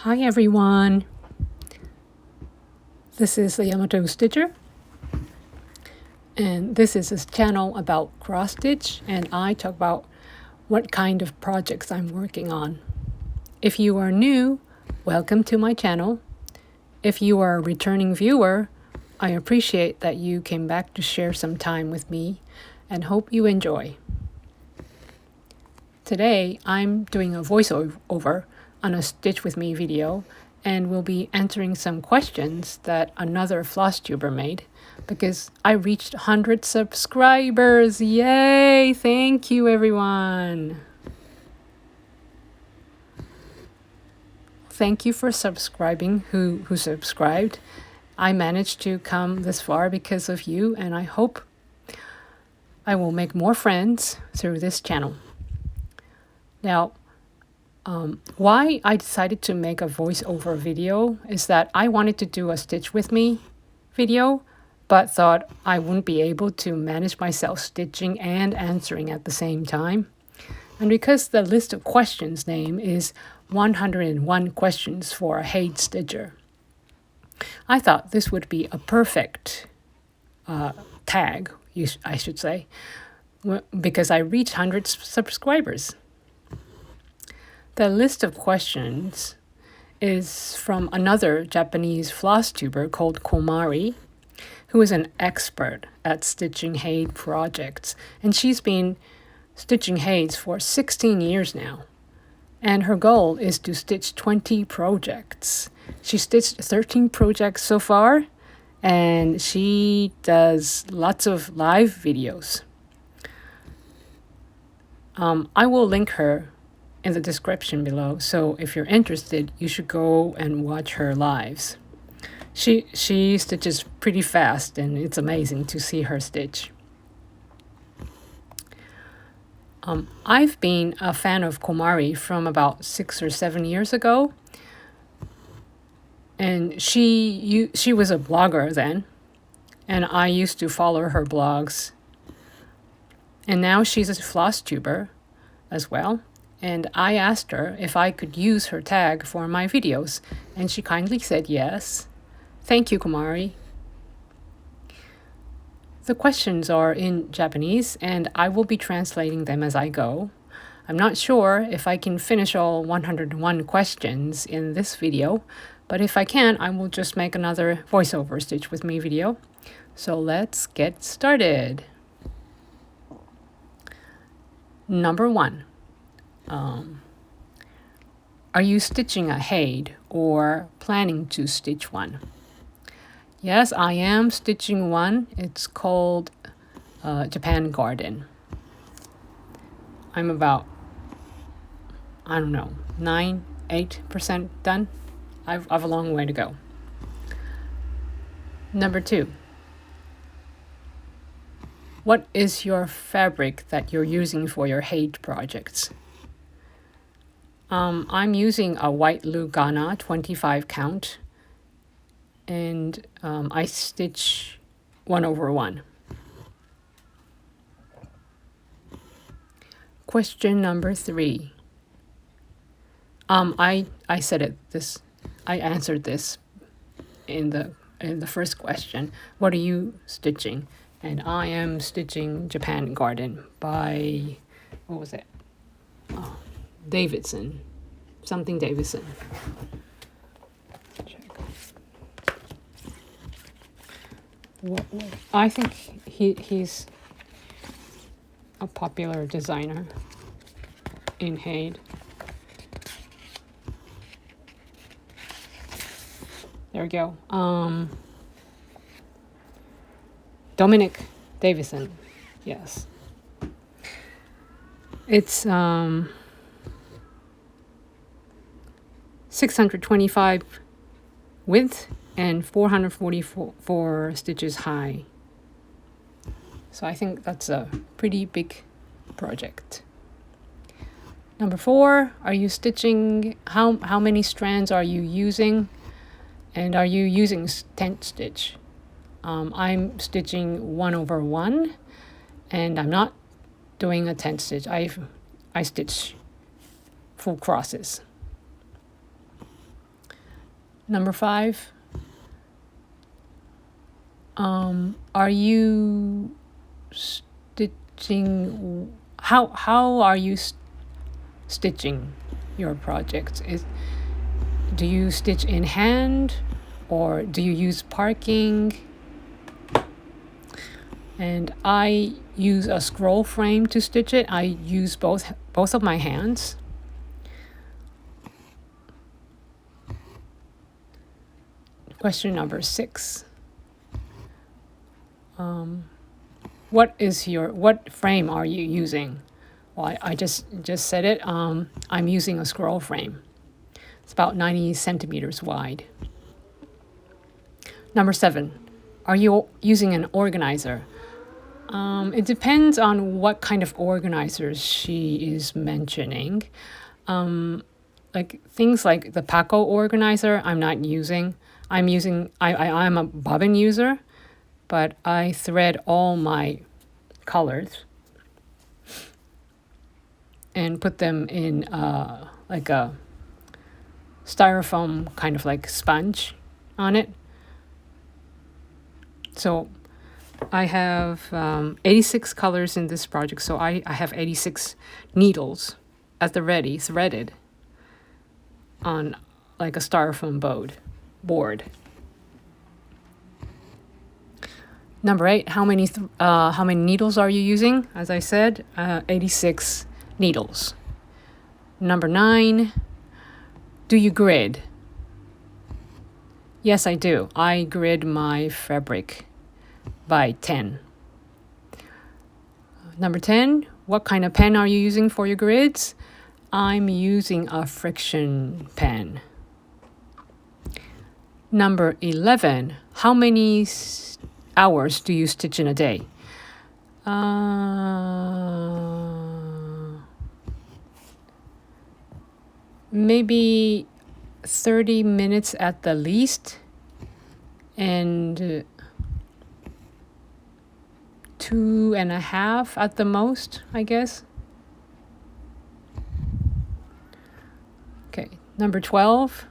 Hi everyone, this is the Yamato Stitcher, and this is a channel about cross stitch, and I talk about what kind of projects I'm working on. If you are new, welcome to my channel. If you are a returning viewer, I appreciate that you came back to share some time with me and hope you enjoy. Today I'm doing a voiceover on a Stitch With Me video, and we'll be answering some questions that another Flosstuber made because I reached 100 subscribers. Yay! Thank you, everyone. Thank you for subscribing who subscribed. I managed to come this far because of you, and I hope I will make more friends through this channel. Now, why I decided to make a voiceover video is that I wanted to do a Stitch With Me video, but thought I wouldn't be able to manage myself stitching and answering at the same time. And because the list of questions name is 101 questions for a HAED stitcher, I thought this would be a perfect tag, I should say, because I reached 100 subscribers. The list of questions is from another Japanese Flosstuber called Komari, who is an expert at stitching HAED projects, and she's been stitching HAEDs for 16 years now. And her goal is to stitch 20 projects. She stitched 13 projects so far, and she does lots of live videos. I will link her in the description below, so if you're interested, you should go and watch her lives. She stitches pretty fast, and it's amazing to see her stitch. I've been a fan of Komari from about 6 or 7 years ago, and she was a blogger then, and I used to follow her blogs. And now she's a Flosstuber as well. And I asked her if I could use her tag for my videos, and she kindly said yes. Thank you, Komari. The questions are in Japanese, and I will be translating them as I go. I'm not sure if I can finish all 101 questions in this video, but if I can, I will just make another voiceover Stitch With Me video. So let's get started. Number 1. Are you stitching a HAED or planning to stitch one? Yes, I am stitching one. It's called Japan Garden. I'm about, 8% done. I've a long way to go. Number 2. What is your fabric that you're using for your HAED projects? I'm using a white Lugana 25 count, and I stitch 1/1. Question number 3. I answered this in the first question. What are you stitching? And I am stitching Japan Garden by, what was it? Davidson. Something Davidson. Check. What? I think he's a popular designer in HAED. There we go. Dominic Davison. Yes. It's 625 width and 444 stitches high. So I think that's a pretty big project. Number 4, are you stitching, how many strands are you using? And are you using tent stitch? I'm stitching 1/1, and I'm not doing a tent stitch. I stitch full crosses. Number 5, are you stitching? How are you stitching your project? Do you stitch in hand or do you use parking? And I use a scroll frame to stitch it. I use both of my hands. Question number 6. What frame are you using? Well, I just said it. I'm using a scroll frame. It's about 90 centimeters wide. Number 7, are you using an organizer? It depends on what kind of organizers she is mentioning. Like things like the Paco organizer, I'm not using. I'm a bobbin user, but I thread all my colors and put them in like a styrofoam kind of like sponge on it. So I have 86 colors in this project, so I have 86 needles at the ready, threaded on like a styrofoam board. Number 8, how many needles are you using? As I said, 86 needles. Number 9, do you grid? Yes, I do. I grid my fabric by 10. Number 10, what kind of pen are you using for your grids? I'm using a friction pen. Number 11, how many hours do you stitch in a day? Maybe 30 minutes at the least, and 2.5 at the most, I guess. Okay, number 12.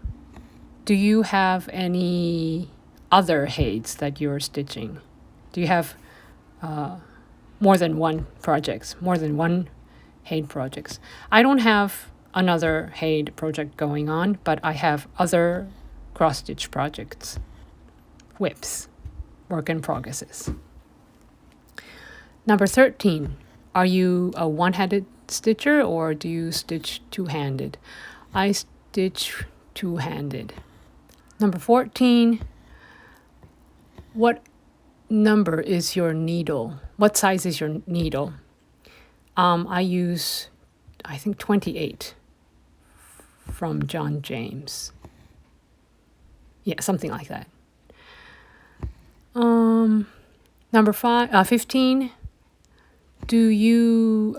Do you have any other HAEDs that you're stitching? Do you have more than one HAED projects? I don't have another HAED project going on, but I have other cross-stitch projects, WIPs, work in progresses. Number 13, are you a one-handed stitcher or do you stitch two-handed? I stitch two-handed. Number 14, what number is your needle? What size is your needle? I use, I think, 28 from John James. Yeah, something like that. Number 15, do you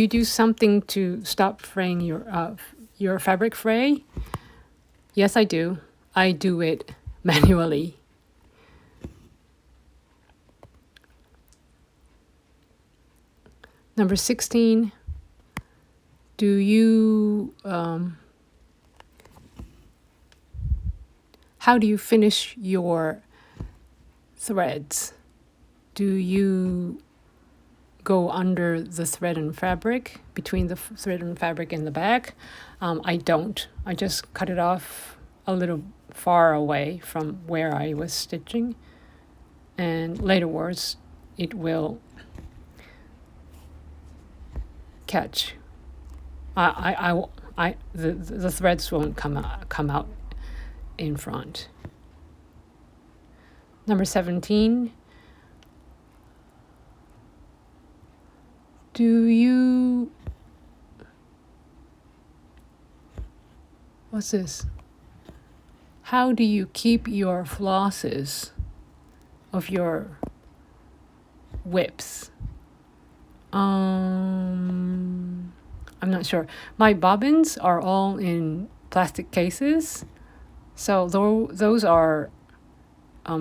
do something to stop fraying your fabric fray? Yes, I do. I do it manually. Number 16, do you how do you finish your threads? Do you go under the thread and fabric, between the thread and fabric in the back? I don't. I just cut it off a little far away from where I was stitching, and laterwards it will catch. The threads won't come out in front. Number 17. What's this? How do you keep your flosses of your whips? I'm not sure. My bobbins are all in plastic cases, so those are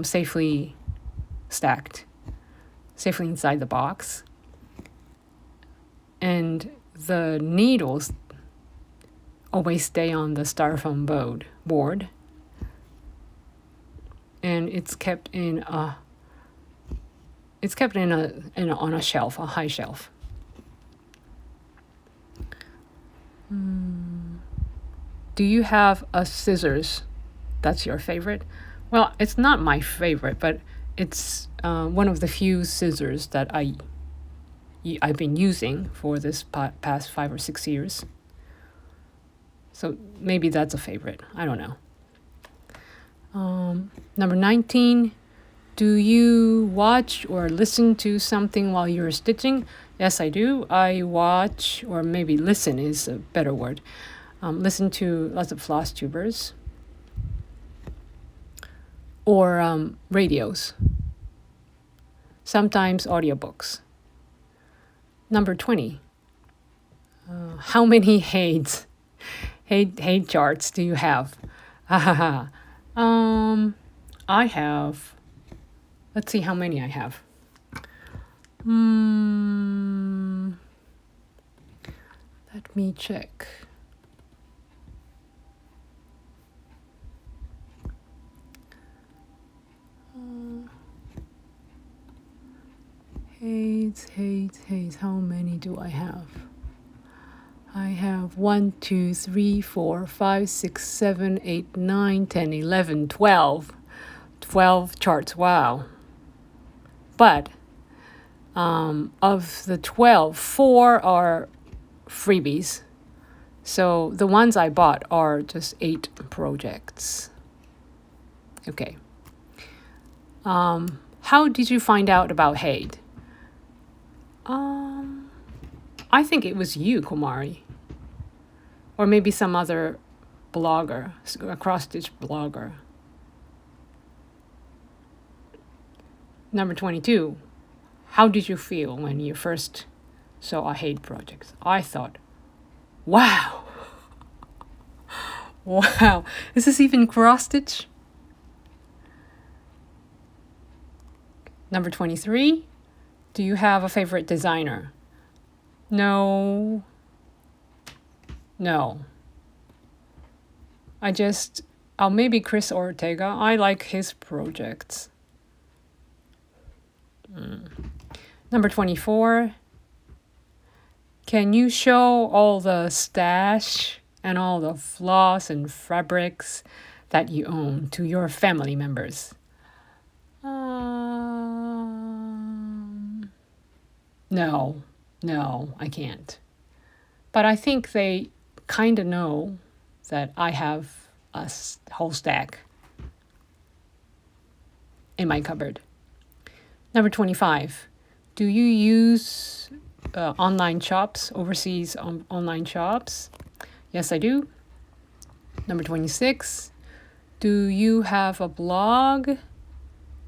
safely stacked, safely inside the box. and the needles always stay on the styrofoam board, and it's kept on a shelf, a high shelf. Do you have a scissors that's your favorite? Well, it's not my favorite, but it's one of the few scissors that I've been using for this past 5 or 6 years. So maybe that's a favorite. I don't know. Number 19, do you watch or listen to something while you're stitching? Yes, I do. I watch, or maybe listen is a better word. Listen to lots of Flosstubers or radios. Sometimes audiobooks. Number 20. How many HAED charts do you have? I have. Let's see how many I have. Let me check. HAED. How many do I have? I have 1, 2, 3, 4, 5, 6, 7, 8, 9, 10, 11, 12. 12 charts. Wow. But of the 12, 4 are freebies. So the ones I bought are just 8 projects. Okay. How did you find out about HAED? I think it was you, Komari. Or maybe some other blogger, a cross-stitch blogger. Number 22. How did you feel when you first saw a HAED project? I thought, wow. Wow. Is this even cross-stitch? Number 23. Do you have a favorite designer? No. Maybe Chris Ortega. I like his projects. Number 24. Can you show all the stash and all the floss and fabrics that you own to your family members? No, I can't. But I think they kind of know that I have a whole stack in my cupboard. Number 25. Do you use online shops, overseas online shops? Yes, I do. Number 26. Do you have a blog?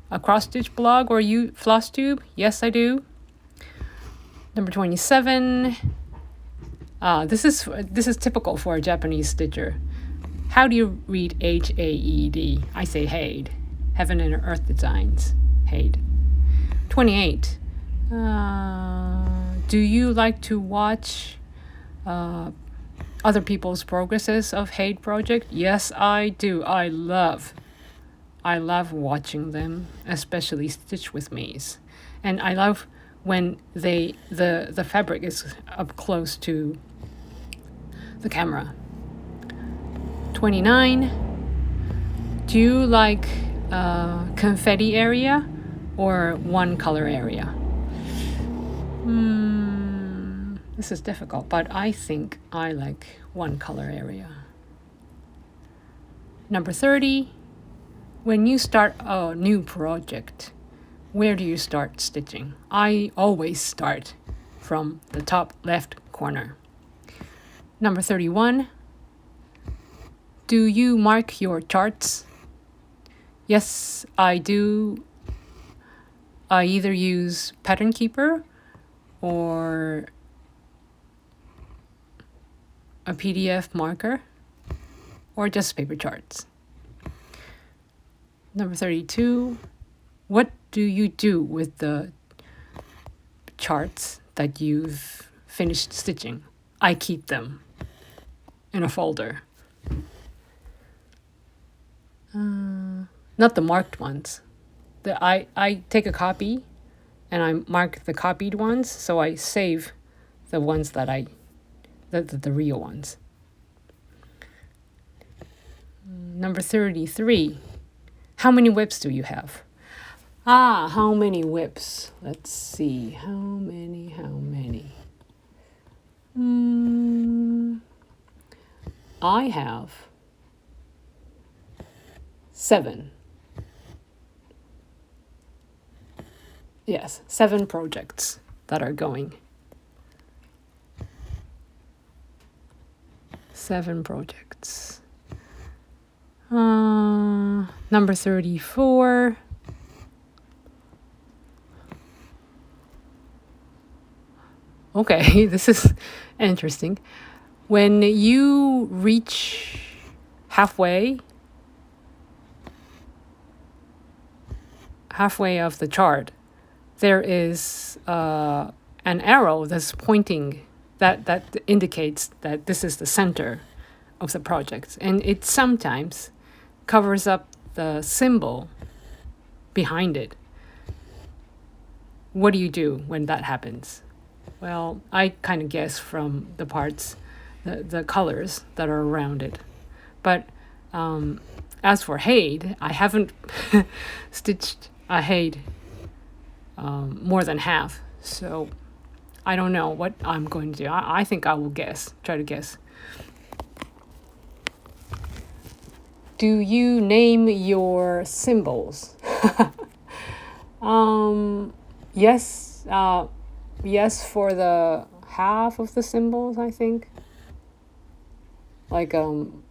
A cross-stitch blog or Flosstube? Yes, I do. Number 27. This is typical for a Japanese stitcher. How do you read HAED? I say HAED. Heaven and Earth Designs. HAED. 28. Do you like to watch other people's progresses of HAED project? Yes, I do. I love watching them, especially Stitch With Me's. And I love when the fabric is up close to the camera. 29. Do you like confetti area or one color area? This is difficult, but I think I like one color area. Number 30. When you start a new project, where do you start stitching? I always start from the top left corner. Number 31. Do you mark your charts? Yes, I do. I either use Pattern Keeper or a PDF marker or just paper charts. Number 32. What do you do with the charts that you've finished stitching, I keep them in a folder. Not the marked ones. I take a copy and I mark the copied ones, so I save the ones that the real ones. Number 33. How many whips do you have? How many whips? Let's see. How many? I have 7. Yes, 7 projects that are going. 7 projects. Number 34. Okay, this is interesting. When you reach halfway of the chart, there is an arrow that's pointing, that indicates that this is the center of the project. And it sometimes covers up the symbol behind it. What do you do when that happens? Well, I kind of guess from the parts, the colors that are around it. But as for HAED, I haven't stitched a HAED more than half. So I don't know what I'm going to do. I think I will try to guess. Do you name your symbols? Yes. Yes, for the half of the symbols, I think. Like, I don't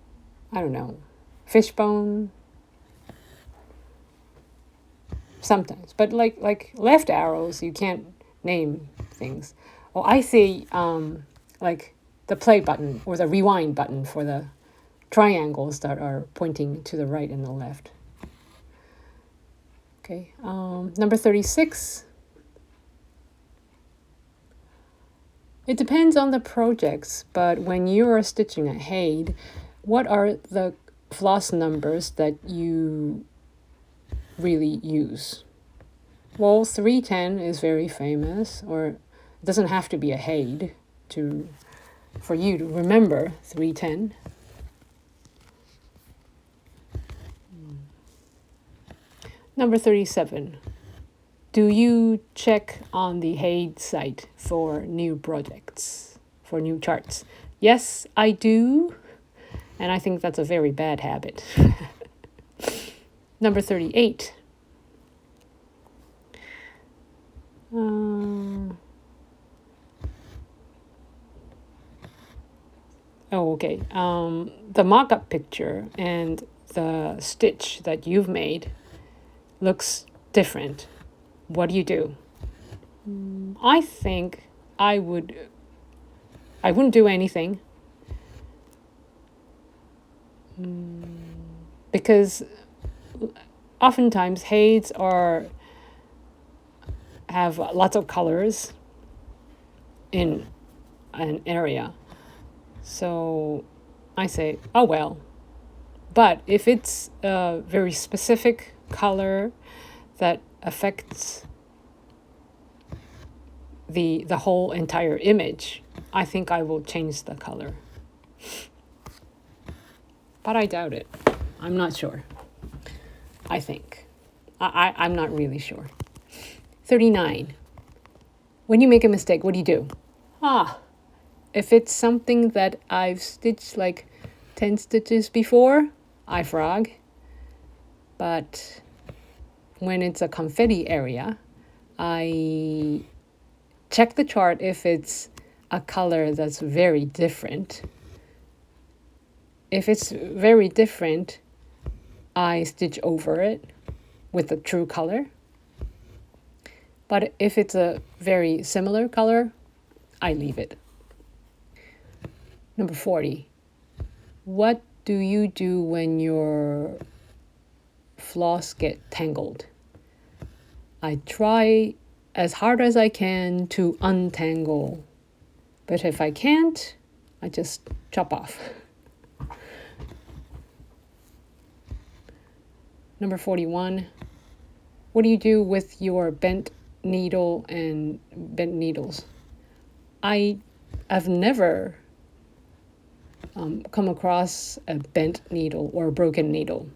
know, fishbone. Sometimes, but like left arrows, you can't name things. Oh, I see, like the play button or the rewind button for the triangles that are pointing to the right and the left. Okay, number 36. It depends on the projects, but when you are stitching a HAED, what are the floss numbers that you really use? Well, 310 is very famous, or it doesn't have to be a HAED for you to remember 310. Number 37. Do you check on the HAED site for new projects, for new charts? Yes, I do. And I think that's a very bad habit. Number 38. Okay. The mock-up picture and the stitch that you've made looks different. What do you do? I think I wouldn't do anything. Because oftentimes HAEDs have lots of colors in an area. So I say, oh well. But if it's a very specific color that affects the whole entire image, I think I will change the color. But I doubt it. I'm not sure. I think. I'm not really sure. 39. When you make a mistake, what do you do? If it's something that I've stitched like 10 stitches before, I frog. But when it's a confetti area, I check the chart if it's a color that's very different. If it's very different, I stitch over it with the true color. But if it's a very similar color, I leave it. Number 40. What do you do when your floss get tangled? I try as hard as I can to untangle But if I can't, I just chop off. Number 41. What do you do with your bent needle and bent needles? I've never come across a bent needle or a broken needle.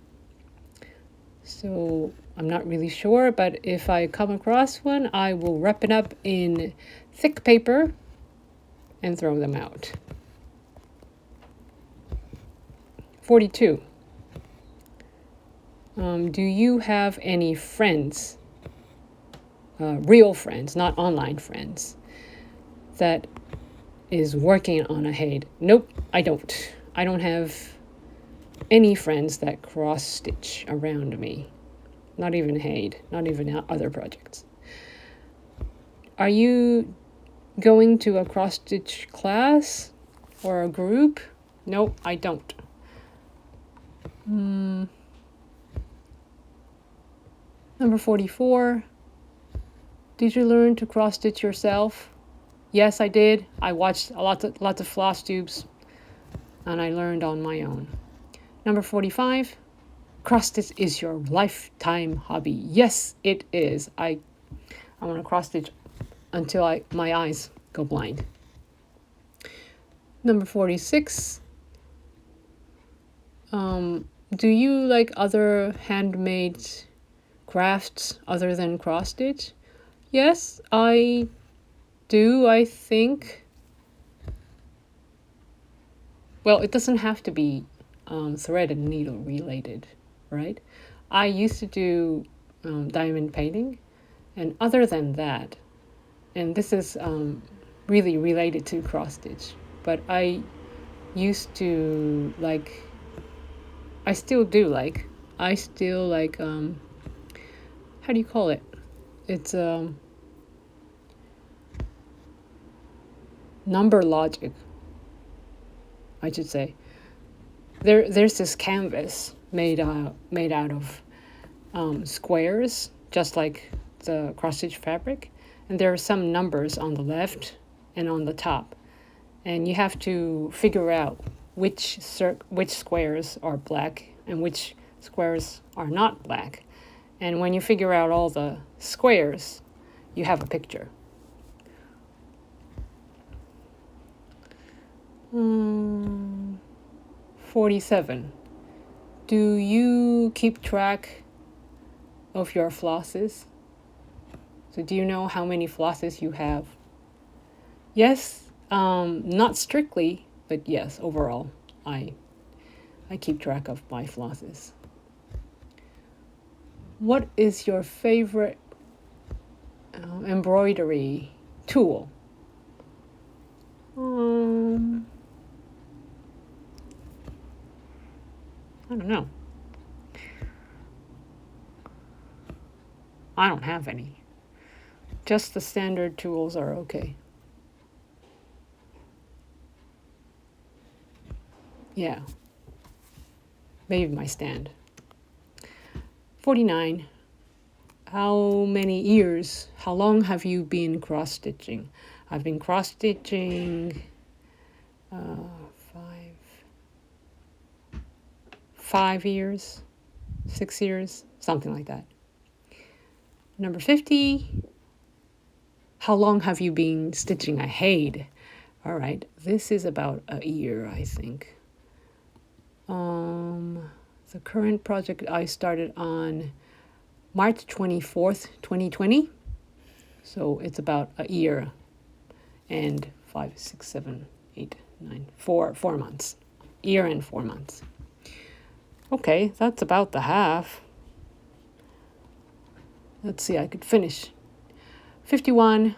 So I'm not really sure, but if I come across one, I will wrap it up in thick paper and throw them out. 42. Do you have any friends, real friends, not online friends, that is working on a HAED? Nope, I don't. I don't have any friends that cross-stitch around me. Not even HAED, not even other projects. Are you going to a cross-stitch class or a group? Nope, I don't. Number 44. Did you learn to cross-stitch yourself? Yes, I did. I watched lots of Flosstubes, and I learned on my own. Number 45. Cross-stitch is your lifetime hobby. Yes, it is. I want to cross-stitch until my eyes go blind. Number 46. Do you like other handmade crafts other than cross-stitch? Yes, I do, I think. Well, it doesn't have to be thread and needle related, right? I used to do diamond painting, and other than that, and this is really related to cross-stitch, but I used to like, I still like, how do you call it? It's number logic, I should say. There's this canvas made out of squares, just like the cross-stitch fabric, and there are some numbers on the left and on the top, and you have to figure out which squares are black and which squares are not black. And when you figure out all the squares, you have a picture. 47. Do you keep track of your flosses? So do you know how many flosses you have? Yes, not strictly, but yes, overall, I keep track of my flosses. What is your favorite embroidery tool? I don't know. I don't have any. Just the standard tools are okay. Yeah. Maybe my stand. 49. How long have you been cross-stitching? I've been cross-stitching 5 years, 6 years, something like that. Number 50. How long have you been stitching a HAED? All right, this is about a year, I think. The current project I started on March 24th, 2020. So it's about a year and 5, 6, 7, 8, 9, 4 months. Year and 4 months. Okay, that's about the half. Let's see, I could finish. 51.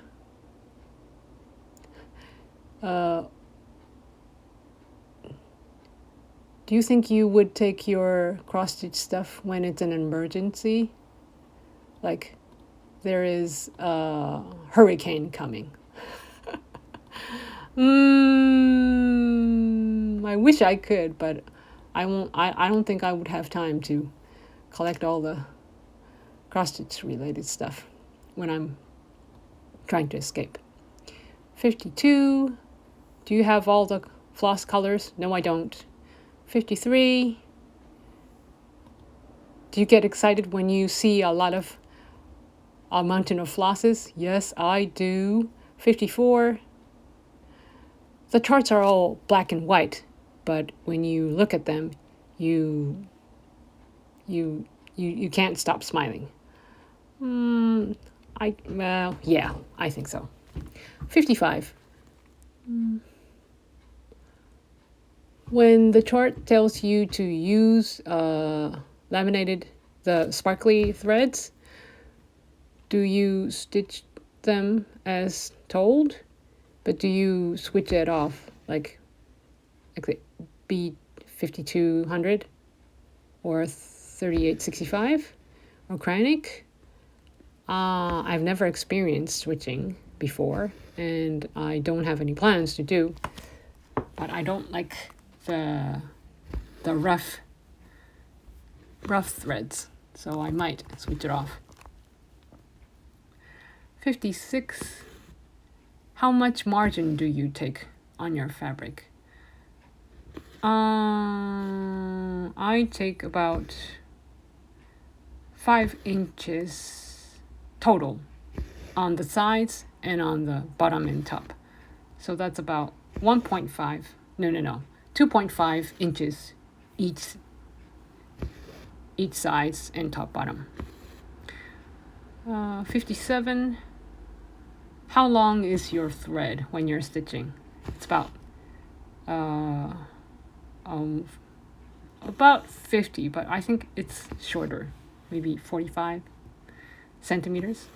Do you think you would take your cross-stitch stuff when it's an emergency? Like, there is a hurricane coming. I wish I could, but I won't. I don't think I would have time to collect all the cross-stitch related stuff when I'm trying to escape. 52. Do you have all the floss colors? No, I don't. 53. Do you get excited when you see a mountain of flosses? Yes, I do. 54. The charts are all black and white, but when you look at them, you can't stop smiling. Yeah, I think so. 55. When the chart tells you to use laminated, the sparkly threads, do you stitch them as told? But do you switch it off like the B5200 or 3865 or Kranich? I've never experienced switching before, and I don't have any plans to do. But I don't like the rough threads, so I might switch it off. 56. How much margin do you take on your fabric? I take about 5 inches total on the sides and on the bottom and top. So that's about 2.5 inches each sides and top bottom. 57. How long is your thread when you're stitching? It's about 50, but I think it's shorter, maybe 45 centimeters.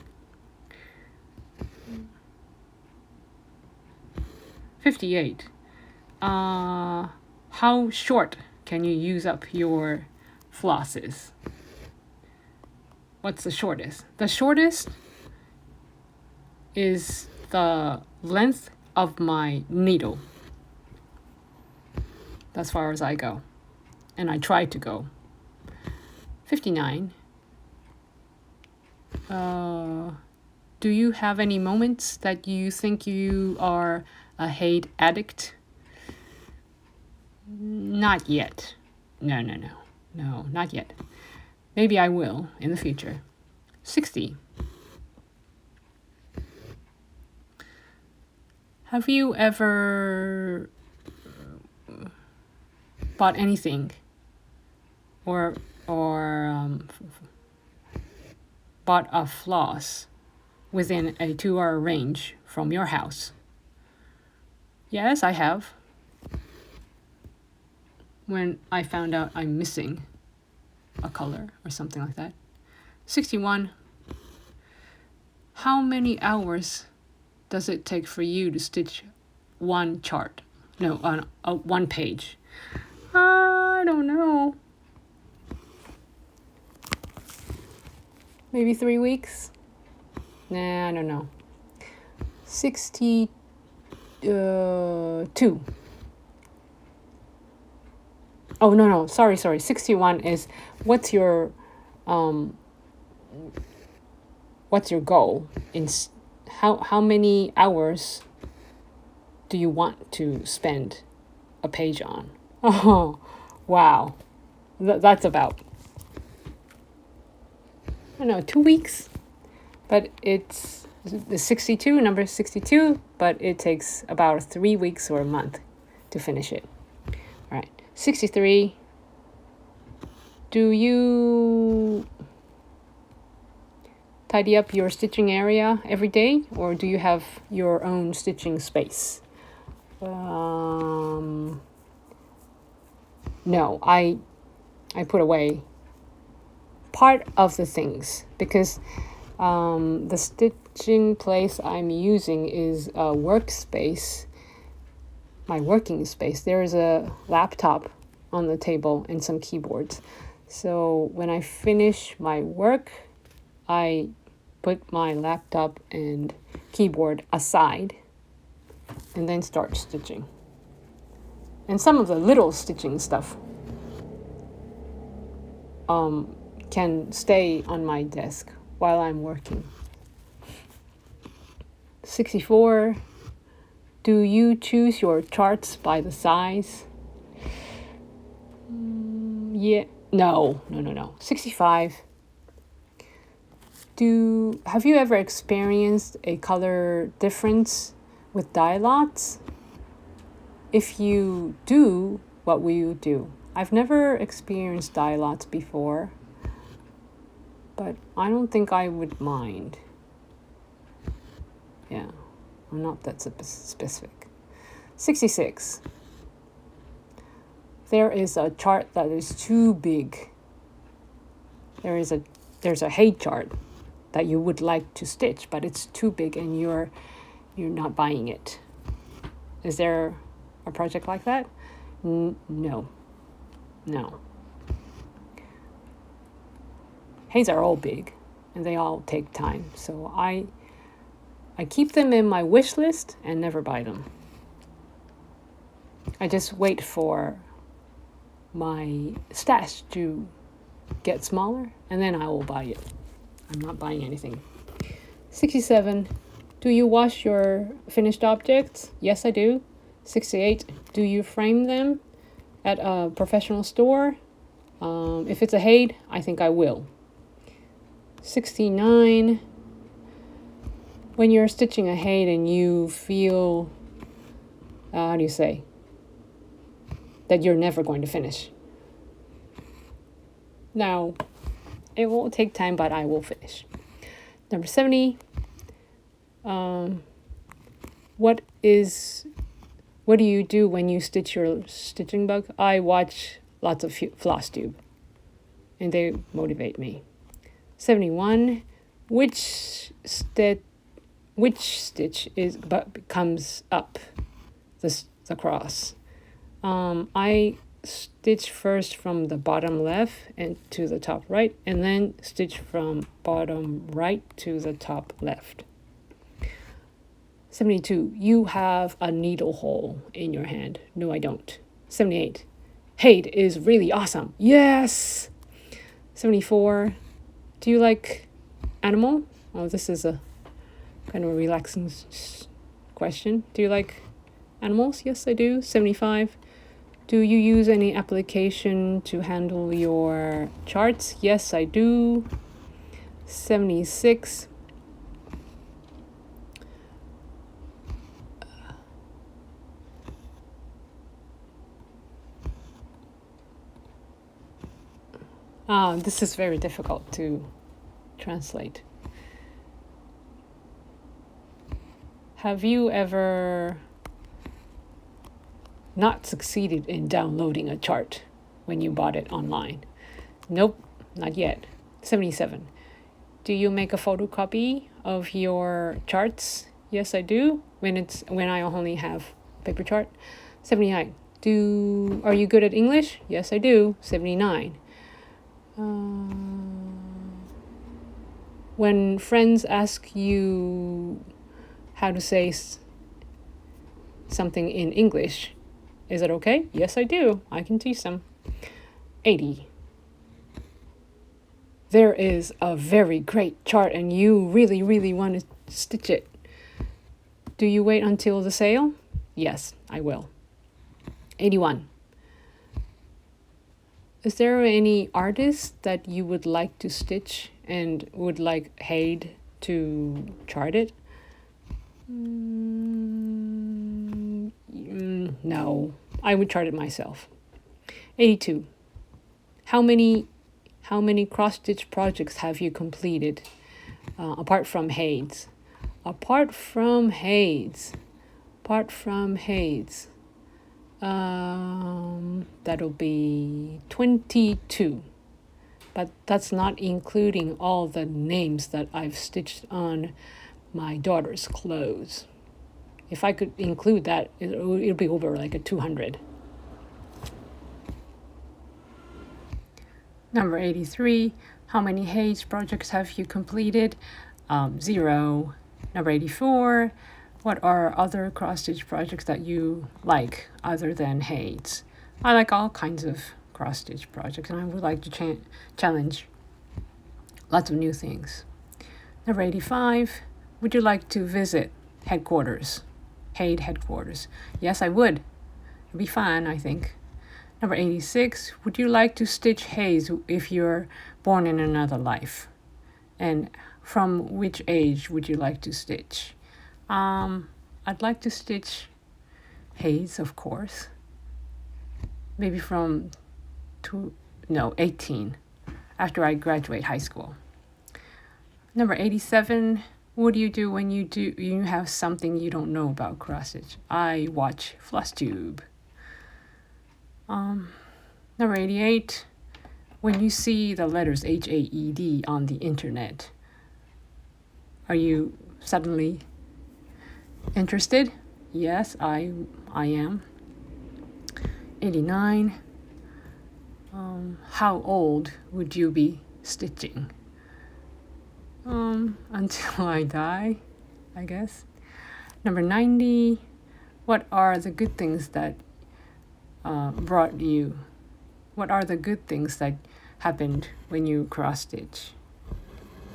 58. How short can you use up your flosses? What's the shortest? The shortest is the length of my needle. As far as I go. And I try to go. 59. Do you have any moments that you think you are a HAED addict? Not yet. No, not yet. Maybe I will in the future. 60. Have you ever bought anything or bought a floss within a 2-hour range from your house? Yes, I have. When I found out I'm missing a color or something like that. 61. How many hours does it take for you to stitch one chart? No, on one page. I don't know. Maybe 3 weeks? Nah, I don't know. 62. Oh, no, sorry. 61 is what's your goal? How many hours do you want to spend a page on? Oh, wow. That's about, I don't know, 2 weeks. But it's the 62, number 62, but it takes about 3 weeks or a month to finish it. All right. 63. Do you tidy up your stitching area every day, or do you have your own stitching space? No, I put away part of the things because the stitching place I'm using is a workspace, my working space. There is a laptop on the table and some keyboards. So when I finish my work, I put my laptop and keyboard aside and then start stitching. And some of the little stitching stuff can stay on my desk while I'm working. 64. Do you choose your charts by the size? Yeah. No. 65. Have you ever experienced a color difference with dye lots? If you do, what will you do? I've never experienced dye lots before, but I don't think I would mind. Yeah, I'm not that specific. 66. There is a chart that is too big. There's a HAED chart that you would like to stitch, but it's too big and you're not buying it. Is there a project like that? No. HAEDs are all big and they all take time. So I keep them in my wish list and never buy them. I just wait for my stash to get smaller and then I will buy it. I'm not buying anything. 67. Do you wash your finished objects? Yes, I do. 68. Do you frame them at a professional store? If it's a HAED, I think I will. 69. When you're stitching a HAED and you feel, how do you say, that you're never going to finish. Now, it will take time, but I will finish. Number 70. What do you do when you stitch your stitching bug? I watch lots of Flosstube, and they motivate me. 71. Which stitch comes up the cross? I stitch first from the bottom left and to the top right, and then stitch from bottom right to the top left. 72. You have a needle hole in your hand. No, I don't. 78. HAED is really awesome. Yes! 74. Do you like animal? Oh, this is a kind of a relaxing question. Do you like animals? Yes, I do. 75. Do you use any application to handle your charts? Yes, I do. 76. This is very difficult to translate. Have you ever not succeeded in downloading a chart when you bought it online? Nope, not yet. 77. Do you make a photocopy of your charts? Yes, I do. When I only have paper chart. 79. Are you good at English? Yes, I do. 79. When friends ask you how to say something in English, is it okay? Yes, I do. I can teach them. 80. There is a very great chart and you really, really want to stitch it. Do you wait until the sale? Yes, I will. 81. Is there any artist that you would like to stitch and would like HAED to chart it? No, I would chart it myself. 82. How many cross-stitch projects have you completed apart from HAEDs? Apart from HAEDs. That'll be 22. But that's not including all the names that I've stitched on my daughter's clothes. If I could include that, it'll be over like a 200. Number 83. How many HAEDs projects have you completed? 0. Number 84. What are other cross-stitch projects that you like other than HAEDs? I like all kinds of cross-stitch projects, and I would like to challenge lots of new things. Number 85. Would you like to visit headquarters HAED headquarters? Yes, I would. It'd be fun, I think. Number 86, would you like to stitch HAED if you're born in another life? And from which age would you like to stitch? I'd like to stitch HAED, of course. Maybe from 18, after I graduate high school. Number 87, what do you do when you have something you don't know about cross stitch? I watch Flosstube. Number 88, when you see the letters HAED on the internet, are you suddenly interested? Yes, I am. 89, how old would you be stitching? Until I die, I guess. Number 90, what are the good things that what are the good things that happened when you cross stitch?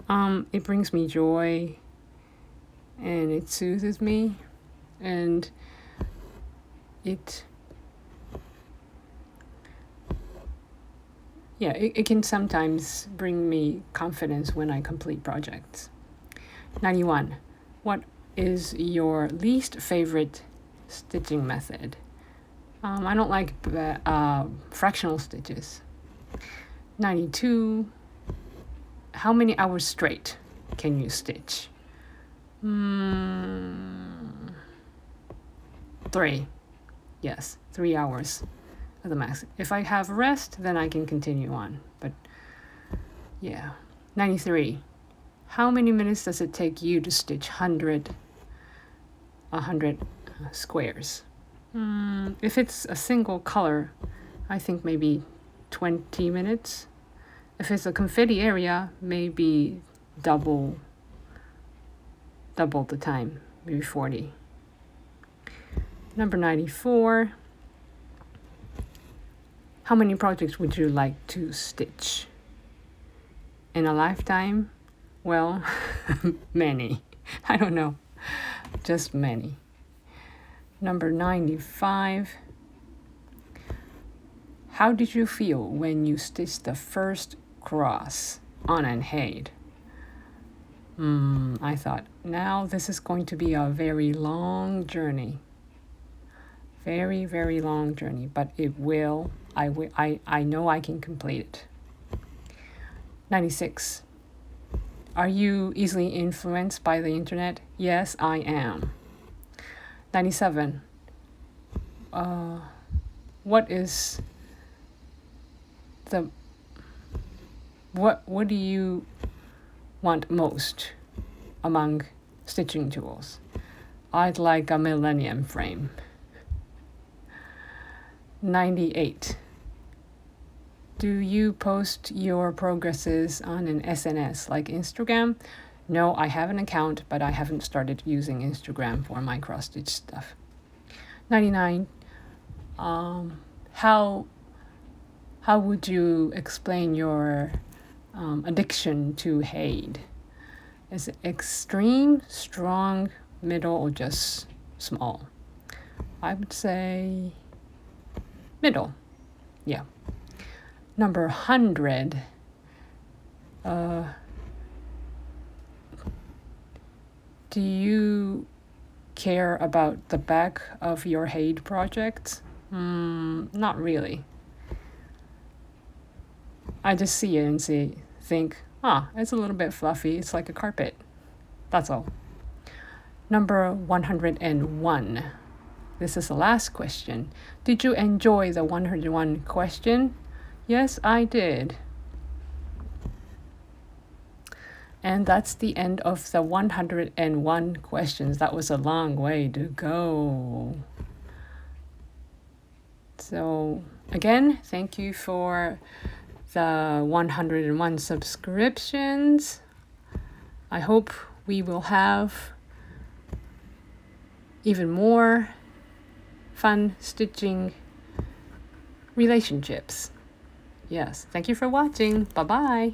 It brings me joy, and it soothes me, and it can sometimes bring me confidence when I complete projects. 91, what is your least favorite stitching method? I don't like fractional stitches. 92, how many hours straight can you stitch? 3. Yes, 3 hours at the max. If I have rest, then I can continue on. But yeah. 93, how many minutes does it take you to stitch 100 squares? If it's a single color, I think maybe 20 minutes. If it's a confetti area, maybe double the time, maybe 40. Number 94, how many projects would you like to stitch in a lifetime? Well, many. I don't know, just many. Number 95, how did you feel when you stitched the first cross on an HAED? I thought, now this is going to be a very long journey. Very, very long journey, but it will. I know I can complete it. 96, are you easily influenced by the internet? Yes, I am. 97, what do you want most among stitching tools? I'd like a millennium frame. 98, do you post your progresses on an SNS like Instagram? No, I have an account, but I haven't started using Instagram for my cross-stitch stuff. 99, how would you explain your addiction to HAED? Is it extreme, strong, middle, or just small? I would say middle. Yeah. Number 100, do you care about the back of your HAED project? Not really. I just see it and think, it's a little bit fluffy. It's like a carpet. That's all. Number 101. This is the last question. Did you enjoy the 101 question? Yes, I did. And that's the end of the 101 questions. That was a long way to go. So again, thank you for the 101 subscriptions. I hope we will have even more fun stitching relationships. Yes, thank you for watching. Bye-bye.